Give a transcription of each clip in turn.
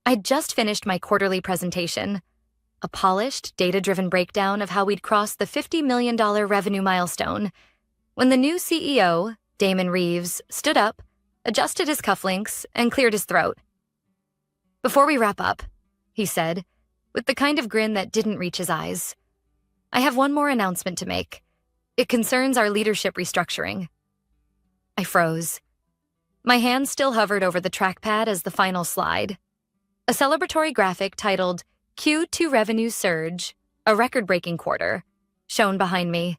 I'd just finished my quarterly presentation, a polished, data-driven breakdown of how we'd crossed the $50 million revenue milestone, when the new CEO, Damon Reeves, stood up, adjusted his cufflinks, and cleared his throat. "Before we wrap up," he said, with the kind of grin that didn't reach his eyes, "I have one more announcement to make. It concerns our leadership restructuring." I froze. My hand still hovered over the trackpad as the final slide. A celebratory graphic titled Q2 Revenue Surge, a record-breaking quarter, shone behind me.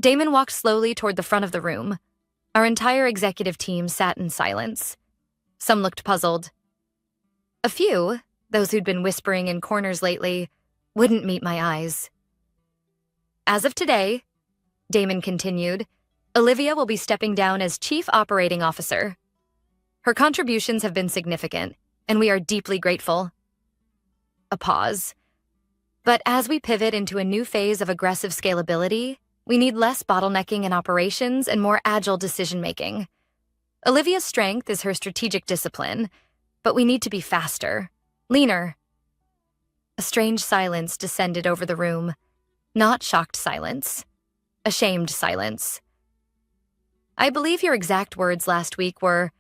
Damon walked slowly toward the front of the room. Our entire executive team sat in silence. Some looked puzzled. A few, those who'd been whispering in corners lately, wouldn't meet my eyes. "As of today," Damon continued, "Olivia will be stepping down as Chief Operating Officer. Her contributions have been significant, and we are deeply grateful." A pause. "But as we pivot into a new phase of aggressive scalability, we need less bottlenecking in operations and more agile decision-making. Olivia's strength is her strategic discipline, but we need to be faster, leaner." A strange silence descended over the room. Not shocked silence. Ashamed silence. "I believe your exact words last week were,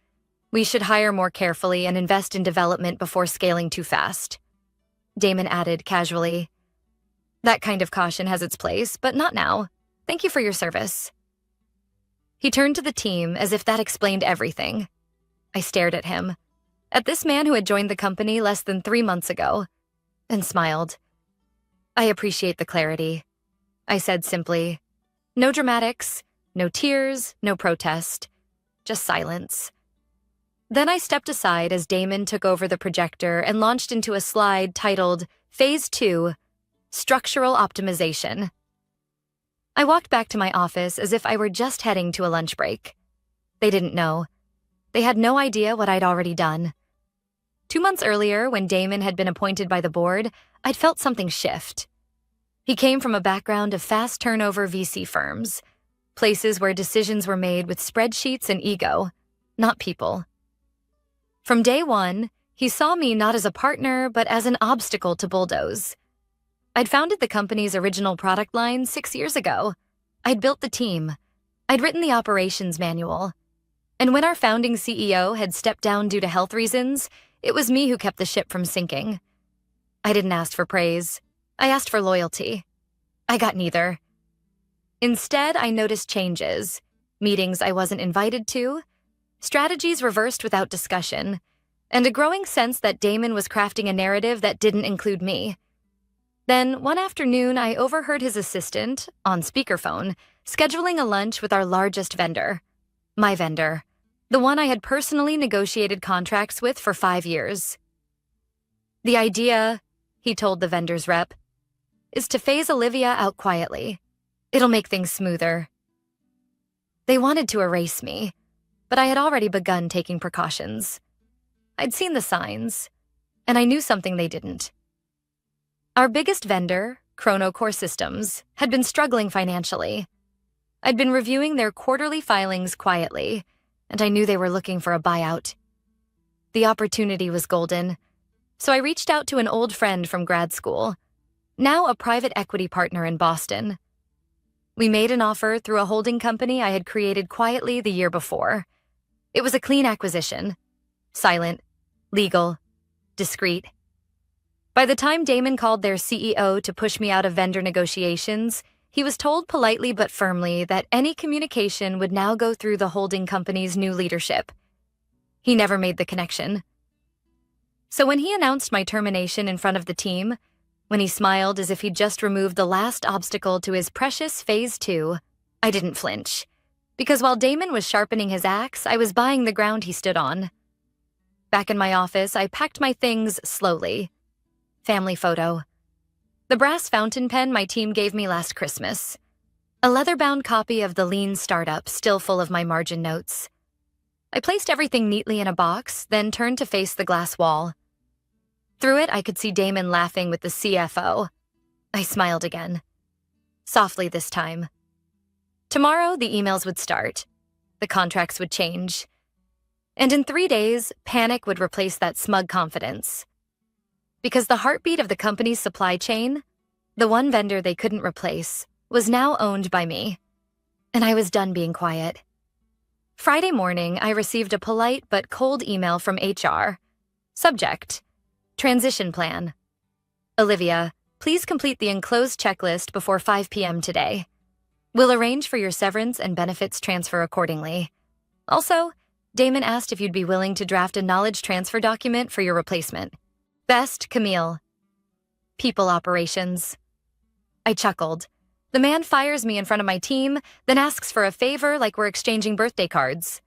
'We should hire more carefully and invest in development before scaling too fast,'" Damon added casually. "That kind of caution has its place, but not now. Thank you for your service." He turned to the team as if that explained everything. I stared at him, at this man who had joined the company less than 3 months ago, and smiled. "I appreciate the clarity," I said simply. No dramatics, no tears, no protest, just silence. Then I stepped aside as Damon took over the projector and launched into a slide titled Phase 2, Structural Optimization. I walked back to my office as if I were just heading to a lunch break. They didn't know. They had no idea what I'd already done. 2 months earlier, when Damon had been appointed by the board, I'd felt something shift. He came from a background of fast turnover VC firms, places where decisions were made with spreadsheets and ego, not people. From day one, he saw me not as a partner, but as an obstacle to bulldoze. I'd founded the company's original product line 6 years ago. I'd built the team. I'd written the operations manual. And when our founding CEO had stepped down due to health reasons, it was me who kept the ship from sinking. I didn't ask for praise. I asked for loyalty. I got neither. Instead, I noticed changes, meetings I wasn't invited to, strategies reversed without discussion, and a growing sense that Damon was crafting a narrative that didn't include me. Then, one afternoon, I overheard his assistant, on speakerphone, scheduling a lunch with our largest vendor. My vendor. The one I had personally negotiated contracts with for 5 years. "The idea," he told the vendor's rep, "is to phase Olivia out quietly. It'll make things smoother." They wanted to erase me, but I had already begun taking precautions. I'd seen the signs, and I knew something they didn't. Our biggest vendor, Chrono Core Systems, had been struggling financially. I'd been reviewing their quarterly filings quietly, and I knew they were looking for a buyout. The opportunity was golden, so I reached out to an old friend from grad school, now a private equity partner in Boston. We made an offer through a holding company I had created quietly the year before. It was a clean acquisition. Silent, legal, discreet. By the time Damon called their CEO to push me out of vendor negotiations, he was told politely but firmly that any communication would now go through the holding company's new leadership. He never made the connection. So when he announced my termination in front of the team, when he smiled as if he'd just removed the last obstacle to his precious Phase 2, I didn't flinch. Because while Damon was sharpening his axe, I was buying the ground he stood on. Back in my office, I packed my things slowly. Family photo. The brass fountain pen my team gave me last Christmas. A leather-bound copy of The Lean Startup still full of my margin notes. I placed everything neatly in a box, then turned to face the glass wall. Through it, I could see Damon laughing with the CFO. I smiled again. Softly this time. Tomorrow, the emails would start. The contracts would change. And in 3 days, panic would replace that smug confidence. Because the heartbeat of the company's supply chain, the one vendor they couldn't replace, was now owned by me. And I was done being quiet. Friday morning, I received a polite but cold email from HR. Subject: Transition Plan. Olivia, please complete the enclosed checklist before 5 p.m. today. We'll arrange for your severance and benefits transfer accordingly. Also, Damon asked if you'd be willing to draft a knowledge transfer document for your replacement. Best, Camille. People operations. I chuckled. The man fires me in front of my team, then asks for a favor like we're exchanging birthday cards.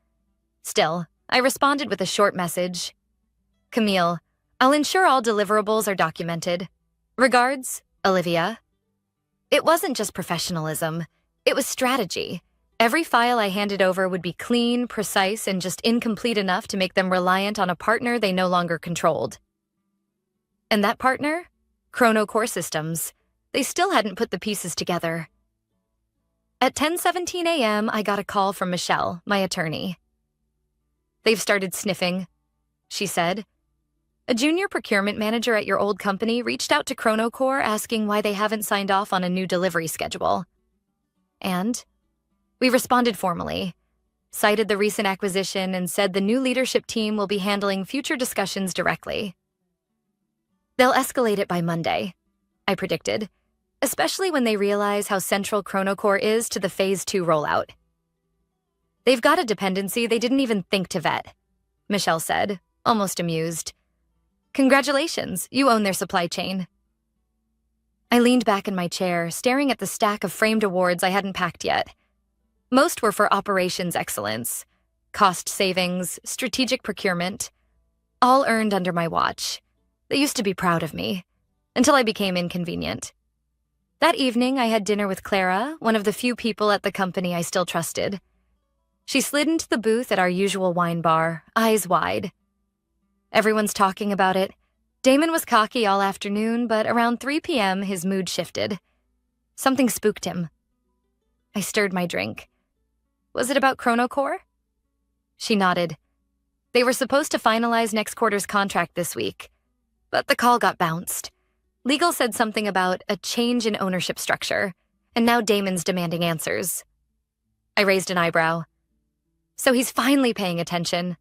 Still, I responded with a short message. Camille, I'll ensure all deliverables are documented. Regards, Olivia. It wasn't just professionalism. It was strategy. Every file I handed over would be clean, precise, and just incomplete enough to make them reliant on a partner they no longer controlled. And that partner? Chrono Core Systems. They still hadn't put the pieces together. At 10:17 a.m., I got a call from Michelle, my attorney. They've started sniffing, she said. A junior procurement manager at your old company reached out to Chrono Core asking why they haven't signed off on a new delivery schedule. And we responded formally, cited the recent acquisition, and said the new leadership team will be handling future discussions directly. They'll escalate it by Monday, I predicted, especially when they realize how central Chrono Core is to the Phase 2 rollout. They've got a dependency they didn't even think to vet, Michelle said, almost amused. Congratulations, you own their supply chain. I leaned back in my chair, staring at the stack of framed awards I hadn't packed yet. Most were for operations excellence, cost savings, strategic procurement, all earned under my watch. They used to be proud of me, until I became inconvenient. That evening, I had dinner with Clara, one of the few people at the company I still trusted. She slid into the booth at our usual wine bar, eyes wide. Everyone's talking about it. Damon was cocky all afternoon, but around 3 p.m., his mood shifted. Something spooked him. I stirred my drink. Was it about Chrono Core? She nodded. They were supposed to finalize next quarter's contract this week, but the call got bounced. Legal said something about a change in ownership structure, and now Damon's demanding answers. I raised an eyebrow. So he's finally paying attention.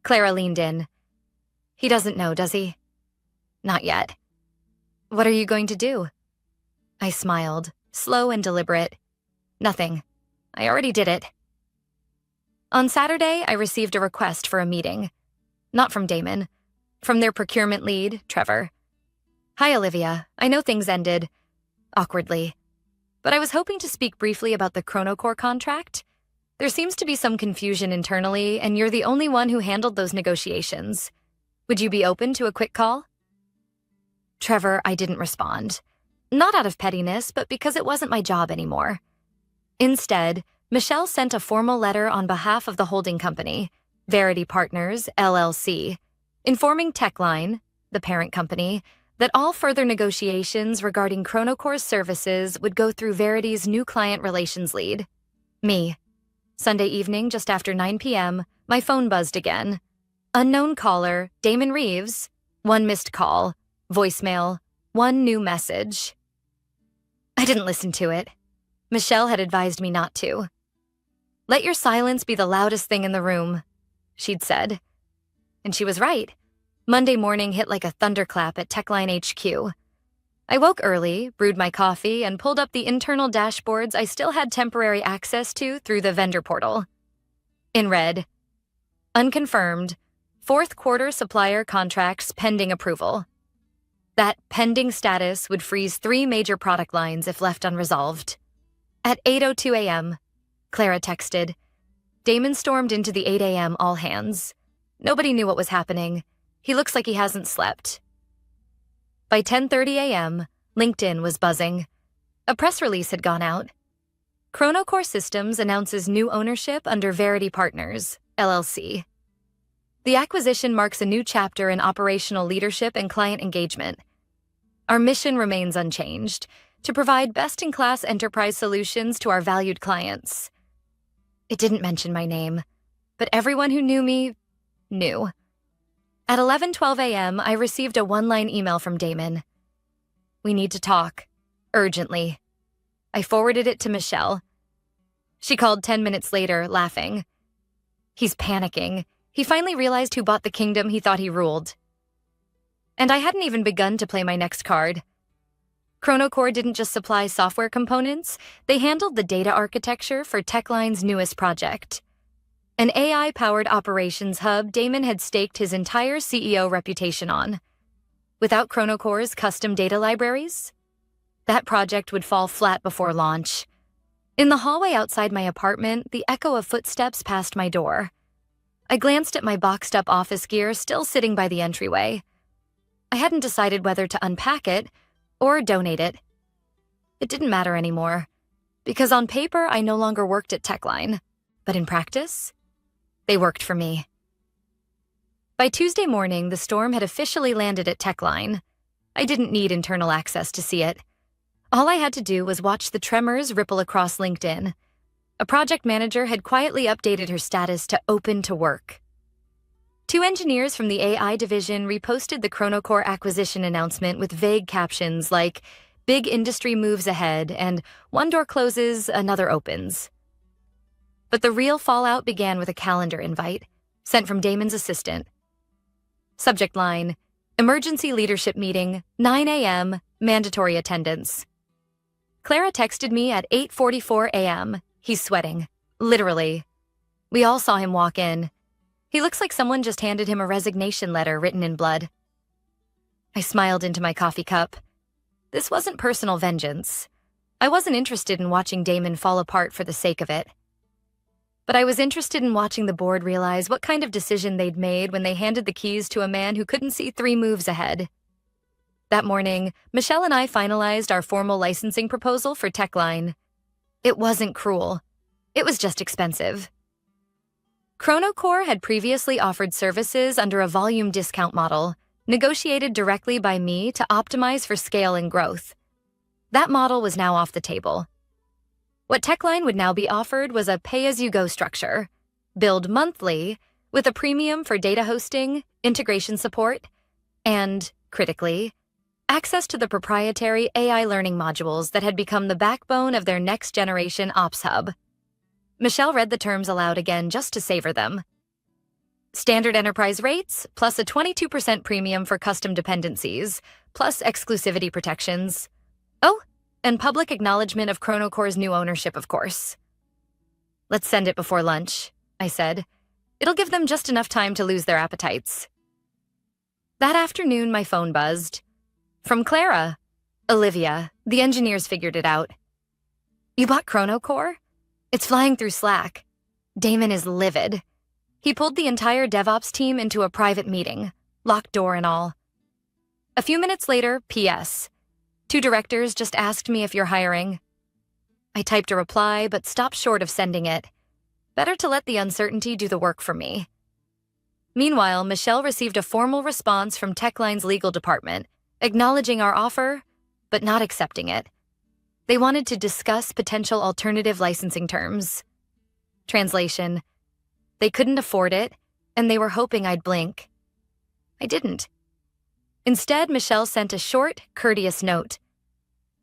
Clara leaned in. He doesn't know, does he? Not yet. What are you going to do? I smiled, slow and deliberate. Nothing. I already did it. On Saturday, I received a request for a meeting. Not from Damon. From their procurement lead, Trevor. Hi, Olivia. I know things ended awkwardly, but I was hoping to speak briefly about the Chrono Core contract. There seems to be some confusion internally, and you're the only one who handled those negotiations. Would you be open to a quick call? Trevor, I didn't respond. Not out of pettiness, but because it wasn't my job anymore. Instead, Michelle sent a formal letter on behalf of the holding company, Verity Partners, LLC, informing Techline, the parent company, that all further negotiations regarding Chrono Core's services would go through Verity's new client relations lead, me. Sunday evening, just after 9 p.m., my phone buzzed again. Unknown caller, Damon Reeves. 1 missed call. Voicemail. 1 new message. I didn't listen to it. Michelle had advised me not to. Let your silence be the loudest thing in the room, she'd said. And she was right. Monday morning hit like a thunderclap at Techline HQ. I woke early, brewed my coffee, and pulled up the internal dashboards I still had temporary access to through the vendor portal. In red, unconfirmed, 4th quarter supplier contracts pending approval. That pending status would freeze 3 major product lines if left unresolved. At 8:02 a.m., Clara texted. Damon stormed into the 8 a.m. all hands. Nobody knew what was happening. He looks like he hasn't slept. By 10:30 a.m., LinkedIn was buzzing. A press release had gone out. Chrono Core Systems announces new ownership under Verity Partners, LLC. The acquisition marks a new chapter in operational leadership and client engagement. Our mission remains unchanged, to provide best-in-class enterprise solutions to our valued clients. It didn't mention my name. but everyone who knew me knew. At 11:12 a.m., I received a one-line email from Damon. "We need to talk. Urgently." I forwarded it to Michelle. She called 10 minutes later, laughing. "He's panicking. He finally realized who bought the kingdom he thought he ruled." And I hadn't even begun to play my next card. Chronocore didn't just supply software components, they handled the data architecture for Techline's newest project. An AI-powered operations hub Damon had staked his entire CEO reputation on. Without Chronocore's custom data libraries, that project would fall flat before launch. In the hallway outside my apartment, the echo of footsteps passed my door. I glanced at my boxed-up office gear still sitting by the entryway. I hadn't decided whether to unpack it or donate it. It didn't matter anymore, because on paper I no longer worked at Techline, but in practice, they worked for me. By Tuesday morning, the storm had officially landed at Techline. I didn't need internal access to see it. All I had to do was watch the tremors ripple across LinkedIn. A project manager had quietly updated her status to open to work. 2 engineers from the AI division reposted the Chronocore acquisition announcement with vague captions like, "Big industry moves ahead," and "One door closes, another opens." But the real fallout began with a calendar invite, sent from Damon's assistant. Subject line, "Emergency leadership meeting, 9 a.m., mandatory attendance." Clara texted me at 8:44 a.m. He's sweating. Literally. We all saw him walk in. He looks like someone just handed him a resignation letter written in blood. I smiled into my coffee cup. This wasn't personal vengeance. I wasn't interested in watching Damon fall apart for the sake of it. But I was interested in watching the board realize what kind of decision they'd made when they handed the keys to a man who couldn't see 3 moves ahead. That morning, Michelle and I finalized our formal licensing proposal for Techline. It wasn't cruel. It was just expensive. Chronocore had previously offered services under a volume discount model, negotiated directly by me to optimize for scale and growth. That model was now off the table. What Techline would now be offered was a pay-as-you-go structure, billed monthly, with a premium for data hosting, integration support, and, critically, access to the proprietary AI learning modules that had become the backbone of their next-generation ops hub. Michelle read the terms aloud again just to savor them. Standard enterprise rates, plus a 22% premium for custom dependencies, plus exclusivity protections. Oh, and public acknowledgement of Chronocore's new ownership, of course. "Let's send it before lunch," I said. "It'll give them just enough time to lose their appetites." That afternoon, my phone buzzed. From Clara. "Olivia, the engineers figured it out." "You bought Chronocore? It's flying through Slack." Damon is livid. He pulled the entire DevOps team into a private meeting, locked door and all. A few minutes later, PS. 2 directors just asked me if you're hiring. I typed a reply, but stopped short of sending it. Better to let the uncertainty do the work for me. Meanwhile, Michelle received a formal response from Techline's legal department, acknowledging our offer, but not accepting it. They wanted to discuss potential alternative licensing terms. Translation: they couldn't afford it, and they were hoping I'd blink. I didn't. Instead, Michelle sent a short, courteous note.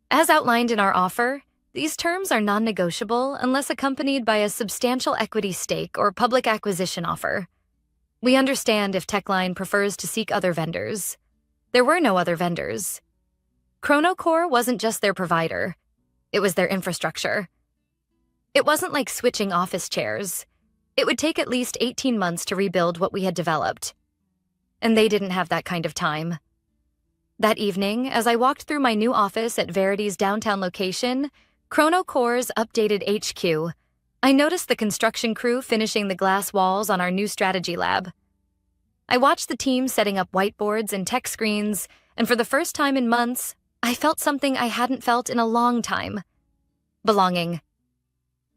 As outlined in our offer, these terms are non-negotiable unless accompanied by a substantial equity stake or public acquisition offer. We understand if Techline prefers to seek other vendors. There were no other vendors. Chronocore wasn't just their provider. It was their infrastructure. It wasn't like switching office chairs. It would take at least 18 months to rebuild what we had developed. And they didn't have that kind of time. That evening, as I walked through my new office at Verity's downtown location, Chronocore's updated HQ, I noticed the construction crew finishing the glass walls on our new strategy lab. I watched the team setting up whiteboards and tech screens, and for the first time in months, I felt something I hadn't felt in a long time. Belonging.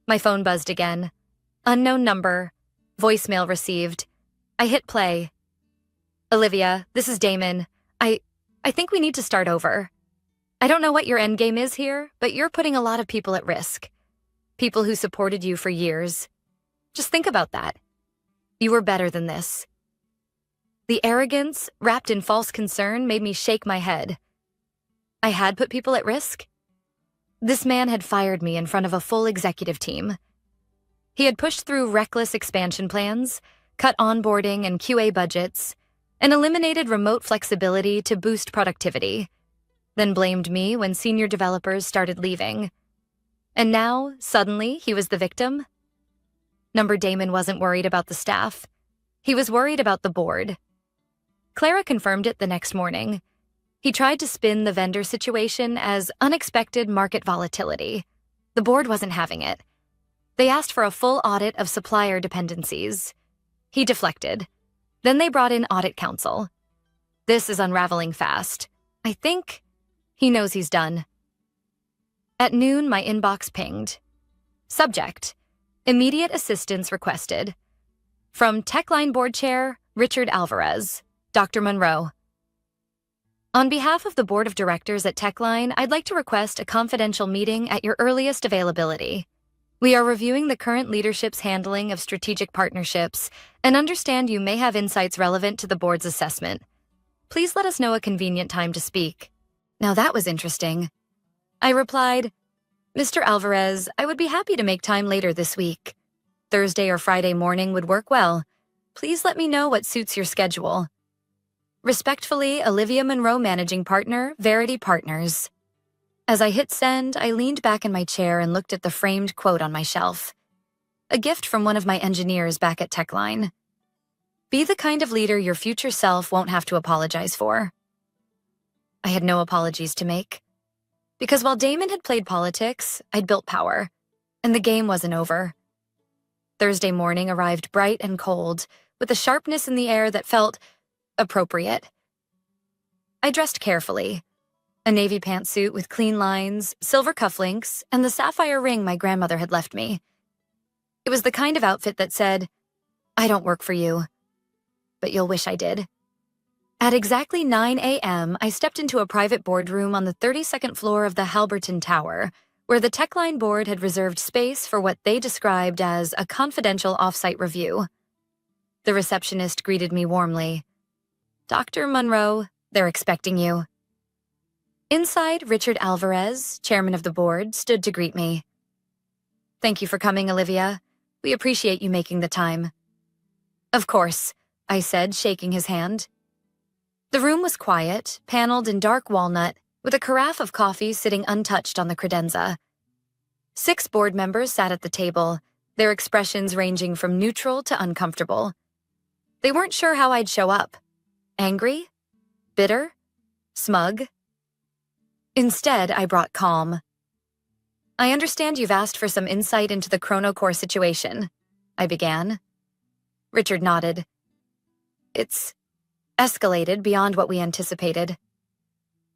My phone buzzed again. Unknown number. Voicemail received. I hit play. "Olivia, this is Damon. I think we need to start over. I don't know what your endgame is here, but you're putting a lot of people at risk. People who supported you for years. Just think about that. You were better than this. The arrogance, wrapped in false concern, made me shake my head. I had put people at risk? This man had fired me in front of a full executive team. He had pushed through reckless expansion plans, cut onboarding and QA budgets, and eliminated remote flexibility to boost productivity, then blamed me when senior developers started leaving. And now, suddenly, he was the victim? Number Damon wasn't worried about the staff. He was worried about the board. Clara confirmed it the next morning. He tried to spin the vendor situation as unexpected market volatility. The board wasn't having it. They asked for a full audit of supplier dependencies. He deflected. Then they brought in audit counsel. This is unraveling fast. I think he knows he's done. At noon, my inbox pinged. Subject: immediate assistance requested. From Techline Board Chair, Richard Alvarez, Dr. Monroe. On behalf of the Board of Directors at Techline, I'd like to request a confidential meeting at your earliest availability. We are reviewing the current leadership's handling of strategic partnerships and understand you may have insights relevant to the board's assessment. Please let us know a convenient time to speak. Now that was interesting. I replied, Mr. Alvarez, I would be happy to make time later this week. Thursday or Friday morning would work well. Please let me know what suits your schedule. Respectfully, Olivia Monroe, Managing Partner, Verity Partners. As I hit send, I leaned back in my chair and looked at the framed quote on my shelf. A gift from one of my engineers back at Techline. Be the kind of leader your future self won't have to apologize for. I had no apologies to make. Because while Damon had played politics, I'd built power, and the game wasn't over. Thursday morning arrived bright and cold, with a sharpness in the air that felt appropriate. I dressed carefully. A navy pantsuit with clean lines, silver cufflinks, and the sapphire ring my grandmother had left me. It was the kind of outfit that said, I don't work for you, but you'll wish I did. At exactly 9 a.m., I stepped into a private boardroom on the 32nd floor of the Halberton Tower, where the Techline board had reserved space for what they described as a confidential off-site review. The receptionist greeted me warmly. Dr. Monroe, they're expecting you. Inside, Richard Alvarez, chairman of the board, stood to greet me. Thank you for coming, Olivia. We appreciate you making the time. Of course, I said, shaking his hand. The room was quiet, paneled in dark walnut, with a carafe of coffee sitting untouched on the credenza. 6 board members sat at the table, their expressions ranging from neutral to uncomfortable. They weren't sure how I'd show up. Angry? Bitter? Smug? Instead, I brought calm. I understand you've asked for some insight into the Chronocore situation, I began. Richard nodded. It's escalated beyond what we anticipated.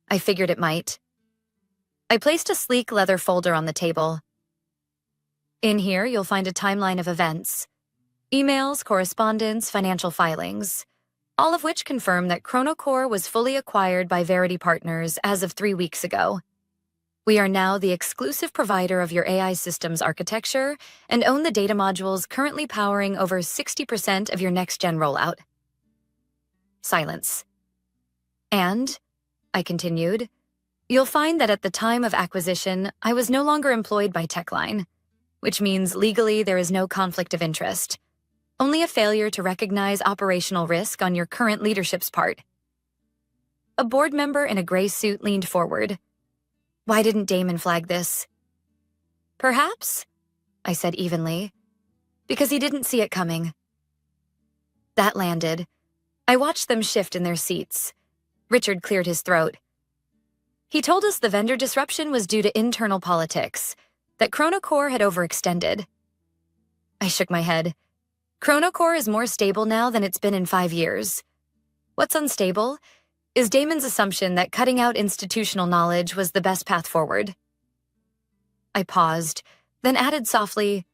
I figured it might. I placed a sleek leather folder on the table. In here, you'll find a timeline of events. Emails, correspondence, financial filings. All of which confirm that Chronocore was fully acquired by Verity Partners as of 3 weeks ago. We are now the exclusive provider of your AI systems architecture and own the data modules currently powering over 60% of your next-gen rollout. Silence. And, I continued, you'll find that at the time of acquisition, I was no longer employed by Techline, which means legally there is no conflict of interest. Only a failure to recognize operational risk on your current leadership's part. A board member in a gray suit leaned forward. Why didn't Damon flag this? Perhaps, I said evenly, because he didn't see it coming. That landed. I watched them shift in their seats. Richard cleared his throat. He told us the vendor disruption was due to internal politics, that Chronocore had overextended. I shook my head. Chronocore is more stable now than it's been in 5 years. What's unstable is Damon's assumption that cutting out institutional knowledge was the best path forward. I paused, then added softly,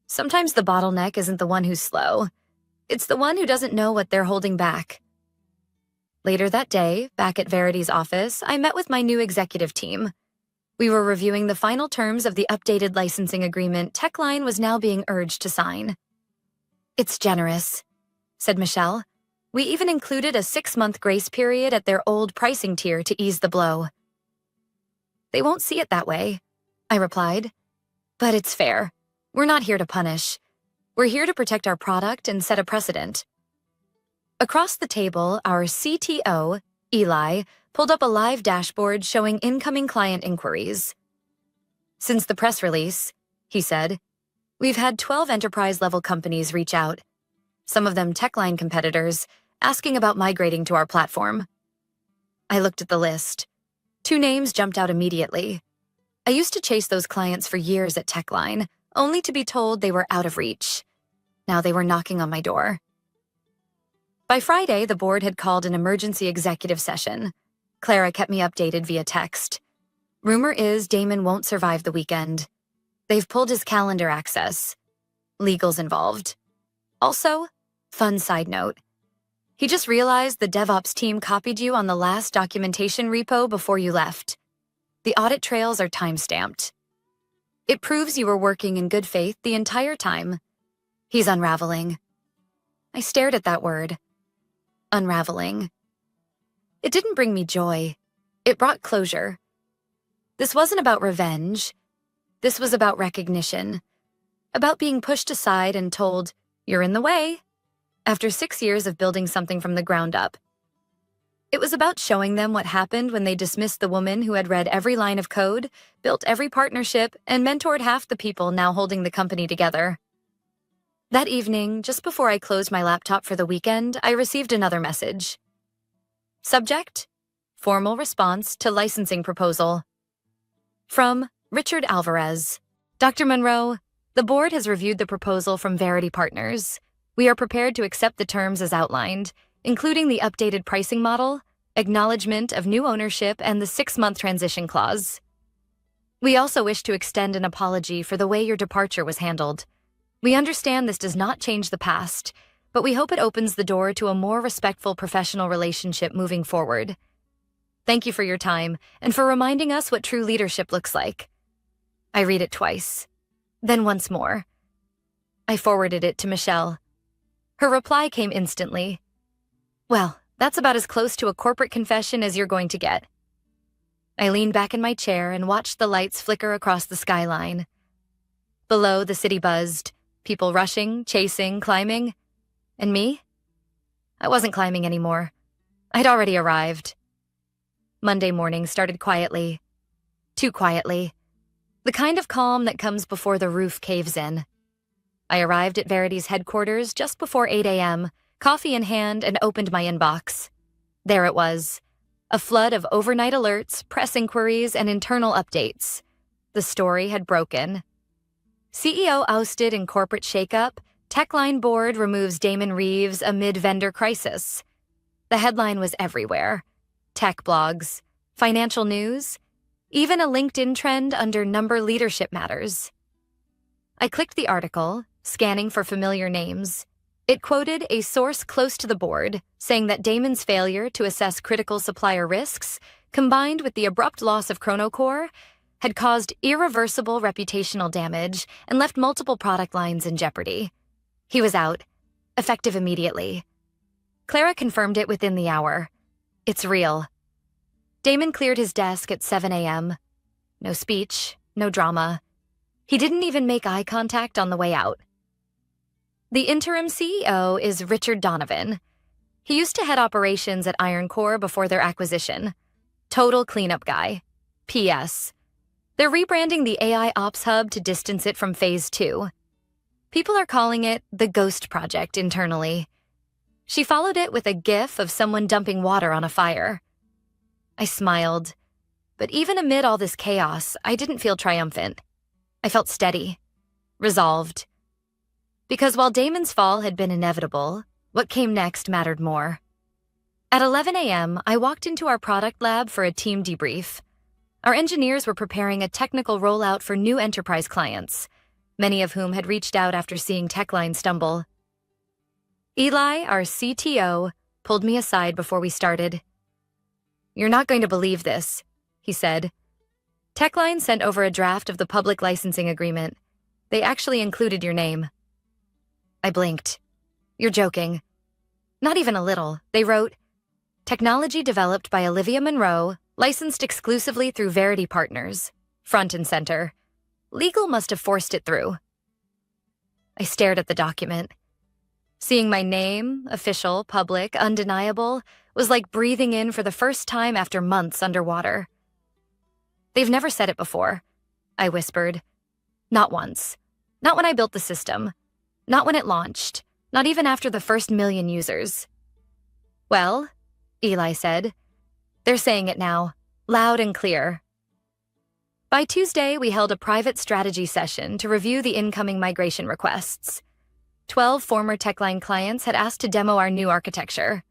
sometimes the bottleneck isn't the one who's slow. It's the one who doesn't know what they're holding back. Later that day, back at Verity's office, I met with my new executive team. We were reviewing the final terms of the updated licensing agreement Techline was now being urged to sign. "It's generous," said Michelle. "We even included a 6-month grace period at their old pricing tier to ease the blow." "They won't see it that way," I replied. "But it's fair. We're not here to punish. We're here to protect our product and set a precedent." Across the table, our CTO, Eli, pulled up a live dashboard showing incoming client inquiries. "Since the press release," he said, "we've had 12 enterprise-level companies reach out, some of them Techline competitors, asking about migrating to our platform." I looked at the list. 2 names jumped out immediately. I used to chase those clients for years at Techline, only to be told they were out of reach. Now they were knocking on my door. By Friday, the board had called an emergency executive session. Clara kept me updated via text. Rumor is Damon won't survive the weekend. They've pulled his calendar access. Legal's involved. Also, fun side note, he just realized the DevOps team copied you on the last documentation repo before you left. The audit trails are time-stamped. It proves you were working in good faith the entire time. He's unraveling. I stared at that word. Unraveling. It didn't bring me joy. It brought closure. This wasn't about revenge. This was about recognition. About being pushed aside and told, "You're in the way," after 6 years of building something from the ground up. It was about showing them what happened when they dismissed the woman who had read every line of code, built every partnership, and mentored half the people now holding the company together. That evening, just before I closed my laptop for the weekend, I received another message. Subject: formal response to licensing proposal. From Richard Alvarez. "Dr. Monroe, the board has reviewed the proposal from Verity Partners. We are prepared to accept the terms as outlined, including the updated pricing model, acknowledgement of new ownership, and the 6-month transition clause. We also wish to extend an apology for the way your departure was handled. We understand this does not change the past, but we hope it opens the door to a more respectful professional relationship moving forward. Thank you for your time and for reminding us what true leadership looks like." I read it twice, then once more. I forwarded it to Michelle. Her reply came instantly. "Well, that's about as close to a corporate confession as you're going to get." I leaned back in my chair and watched the lights flicker across the skyline. Below, the city buzzed, people rushing, chasing, climbing. And me? I wasn't climbing anymore. I'd already arrived. Monday morning started quietly. Too quietly. The kind of calm that comes before the roof caves in. I arrived at Verity's headquarters just before 8 a.m., coffee in hand, and opened my inbox. There it was. A flood of overnight alerts, press inquiries, and internal updates. The story had broken. CEO ousted in corporate shakeup, Techline board removes Damon Reeves amid vendor crisis. The headline was everywhere. Tech blogs, financial news, even a LinkedIn trend under number leadership matters. I clicked the article, scanning for familiar names. It quoted a source close to the board, saying that Damon's failure to assess critical supplier risks, combined with the abrupt loss of Chronocore, had caused irreversible reputational damage and left multiple product lines in jeopardy. He was out, effective immediately. Clara confirmed it within the hour. It's real. Damon cleared his desk at 7 a.m. No speech, no drama. He didn't even make eye contact on the way out. The interim CEO is Richard Donovan. He used to head operations at Ironcore before their acquisition. Total cleanup guy. P.S. They're rebranding the AI Ops Hub to distance it from Phase 2. People are calling it the Ghost Project internally. She followed it with a gif of someone dumping water on a fire. I smiled. But even amid all this chaos, I didn't feel triumphant. I felt steady, resolved. Because while Damon's fall had been inevitable, what came next mattered more. At 11 a.m., I walked into our product lab for a team debrief. Our engineers were preparing a technical rollout for new enterprise clients, many of whom had reached out after seeing Techline stumble. Eli, our CTO, pulled me aside before we started. "You're not going to believe this," he said. Techline sent over a draft of the public licensing agreement. They actually included your name. I blinked. You're joking. Not even a little. They wrote, technology developed by Olivia Monroe, licensed exclusively through Verity Partners. Front and center. Legal must have forced it through. I stared at the document. Seeing my name, official, public, undeniable, was like breathing in for the first time after months underwater. They've never said it before, I whispered. Not once. Not when I built the system. Not when it launched. Not even after the first 1,000,000 users. Well, Eli said, they're saying it now, loud and clear. By Tuesday, we held a private strategy session to review the incoming migration requests. 12 former Techline clients had asked to demo our new architecture.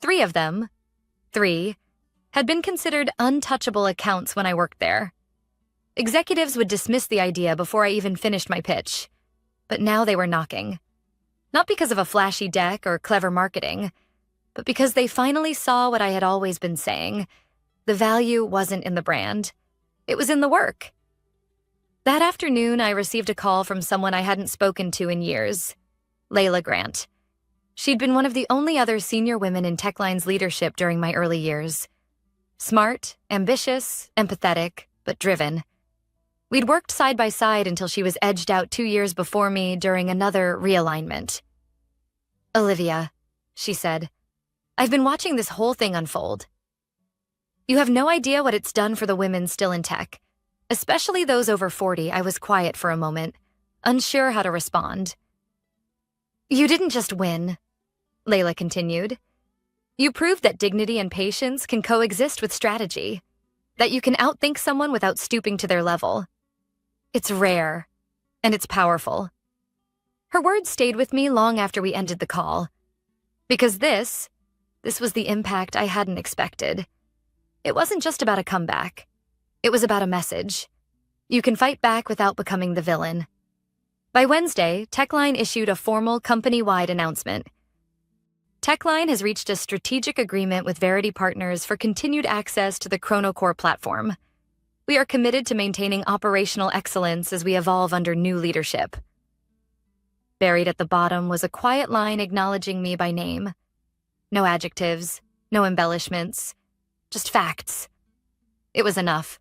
3 of them, had been considered untouchable accounts when I worked there. Executives would dismiss the idea before I even finished my pitch. But now they were knocking. Not because of a flashy deck or clever marketing, but because they finally saw what I had always been saying. The value wasn't in the brand. It was in the work. That afternoon, I received a call from someone I hadn't spoken to in years, Layla Grant. She'd been one of the only other senior women in Techline's leadership during my early years. Smart, ambitious, empathetic, but driven. We'd worked side by side until she was edged out 2 years before me during another realignment. Olivia, she said, I've been watching this whole thing unfold. You have no idea what it's done for the women still in tech. Especially those over 40, I was quiet for a moment, unsure how to respond. You didn't just win, Layla continued. You proved that dignity and patience can coexist with strategy, that you can outthink someone without stooping to their level. It's rare, and it's powerful. Her words stayed with me long after we ended the call. Because this was the impact I hadn't expected. It wasn't just about a comeback. It was about a message. You can fight back without becoming the villain. By Wednesday, Techline issued a formal company-wide announcement. Techline has reached a strategic agreement with Verity Partners for continued access to the ChronoCore platform. We are committed to maintaining operational excellence as we evolve under new leadership. Buried at the bottom was a quiet line acknowledging me by name. No adjectives, no embellishments, just facts. It was enough.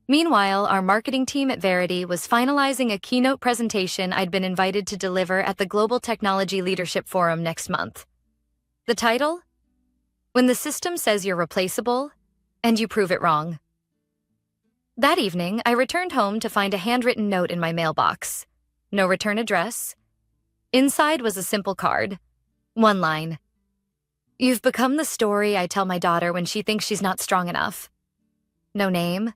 Meanwhile, our marketing team at Verity was finalizing a keynote presentation I'd been invited to deliver at the Global Technology Leadership Forum next month. The title? When the system says you're replaceable, and you prove it wrong. That evening, I returned home to find a handwritten note in my mailbox. No return address. Inside was a simple card. 1 line. You've become the story I tell my daughter when she thinks she's not strong enough. No name.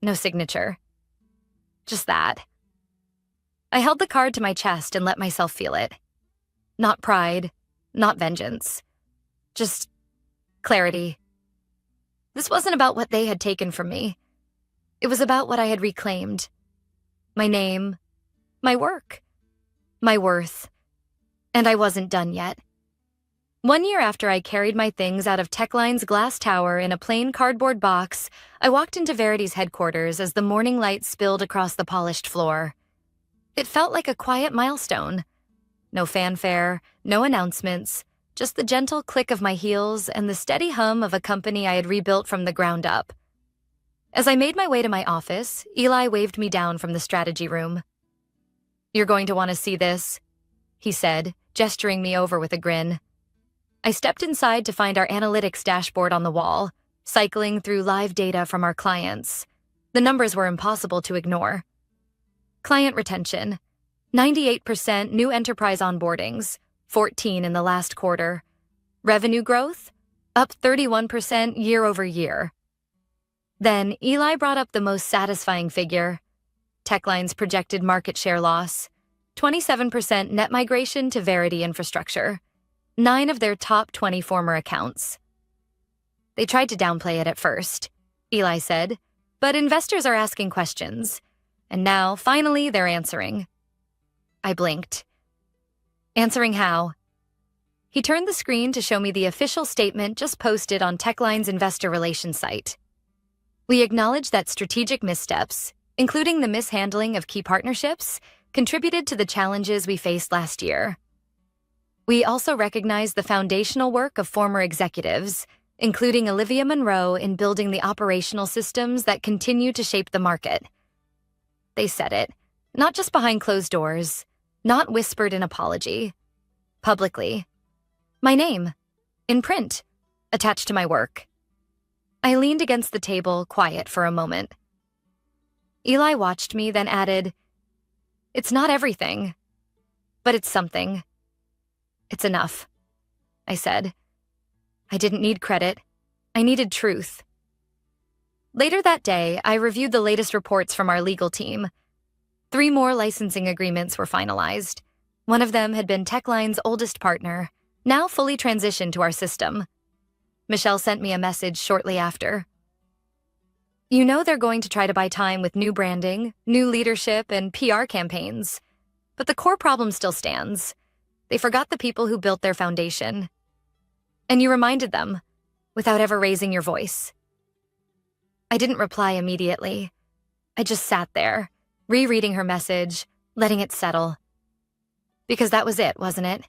No signature. Just that. I held the card to my chest and let myself feel it. Not pride, not vengeance. Just clarity. This wasn't about what they had taken from me. It was about what I had reclaimed. My name, my work, my worth. And I wasn't done yet. 1 year after I carried my things out of Techline's glass tower in a plain cardboard box, I walked into Verity's headquarters as the morning light spilled across the polished floor. It felt like a quiet milestone. No fanfare, no announcements, just the gentle click of my heels and the steady hum of a company I had rebuilt from the ground up. As I made my way to my office, Eli waved me down from the strategy room. You're going to want to see this, he said, gesturing me over with a grin. I stepped inside to find our analytics dashboard on the wall, cycling through live data from our clients. The numbers were impossible to ignore. Client retention, 98% new enterprise onboardings, 14 in the last quarter. Revenue growth, up 31% year over year. Then Eli brought up the most satisfying figure, Techline's projected market share loss, 27% net migration to Verity infrastructure. 9 of their top 20 former accounts. They tried to downplay it at first, Eli said, but investors are asking questions. And now, finally, they're answering. I blinked. Answering how? He turned the screen to show me the official statement just posted on Techline's investor relations site. We acknowledge that strategic missteps, including the mishandling of key partnerships, contributed to the challenges we faced last year. We also recognized the foundational work of former executives, including Olivia Munro, in building the operational systems that continue to shape the market. They said it, not just behind closed doors, not whispered in apology, publicly. My name, in print, attached to my work. I leaned against the table, quiet for a moment. Eli watched me, then added, "It's not everything, but it's something. It's enough," I said. I didn't need credit. I needed truth. Later that day, I reviewed the latest reports from our legal team. 3 more licensing agreements were finalized. One of them had been Techline's oldest partner, now fully transitioned to our system. Michelle sent me a message shortly after. "You know they're going to try to buy time with new branding, new leadership, and PR campaigns. But the core problem still stands. They forgot the people who built their foundation. And you reminded them, without ever raising your voice." I didn't reply immediately. I just sat there, rereading her message, letting it settle. Because that was it, wasn't it?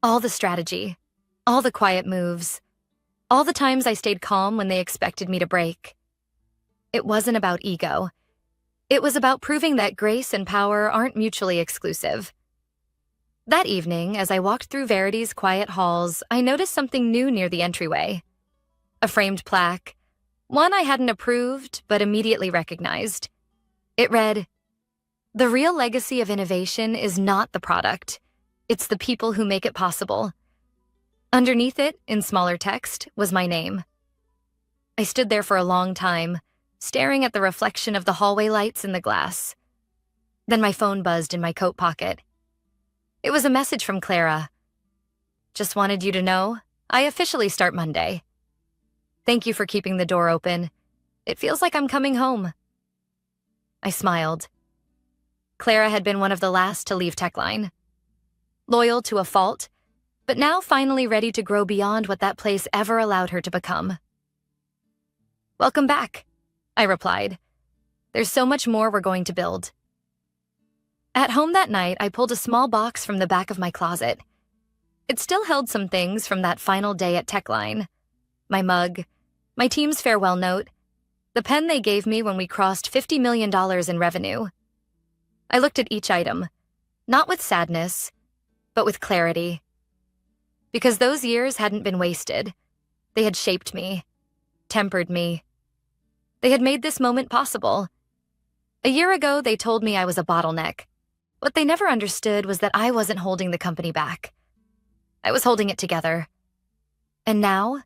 All the strategy, all the quiet moves, all the times I stayed calm when they expected me to break. It wasn't about ego. It was about proving that grace and power aren't mutually exclusive. That evening, as I walked through Verity's quiet halls, I noticed something new near the entryway. A framed plaque, one I hadn't approved but immediately recognized. It read, "The real legacy of innovation is not the product. It's the people who make it possible." Underneath it, in smaller text, was my name. I stood there for a long time, staring at the reflection of the hallway lights in the glass. Then my phone buzzed in my coat pocket. It was a message from Clara. "Just wanted you to know, I officially start Monday. Thank you for keeping the door open. It feels like I'm coming home." I smiled. Clara had been one of the last to leave Techline. Loyal to a fault, but now finally ready to grow beyond what that place ever allowed her to become. "Welcome back," I replied. "There's so much more we're going to build." At home that night, I pulled a small box from the back of my closet. It still held some things from that final day at Techline. My mug, my team's farewell note, the pen they gave me when we crossed $50 million in revenue. I looked at each item, not with sadness, but with clarity. Because those years hadn't been wasted. They had shaped me, tempered me. They had made this moment possible. A year ago, they told me I was a bottleneck. What they never understood was that I wasn't holding the company back. I was holding it together. And now,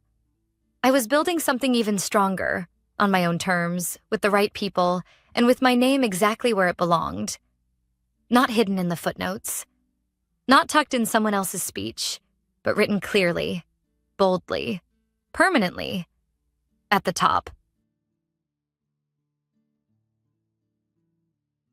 I was building something even stronger, on my own terms, with the right people, and with my name exactly where it belonged. Not hidden in the footnotes. Not tucked in someone else's speech, but written clearly, boldly, permanently, at the top.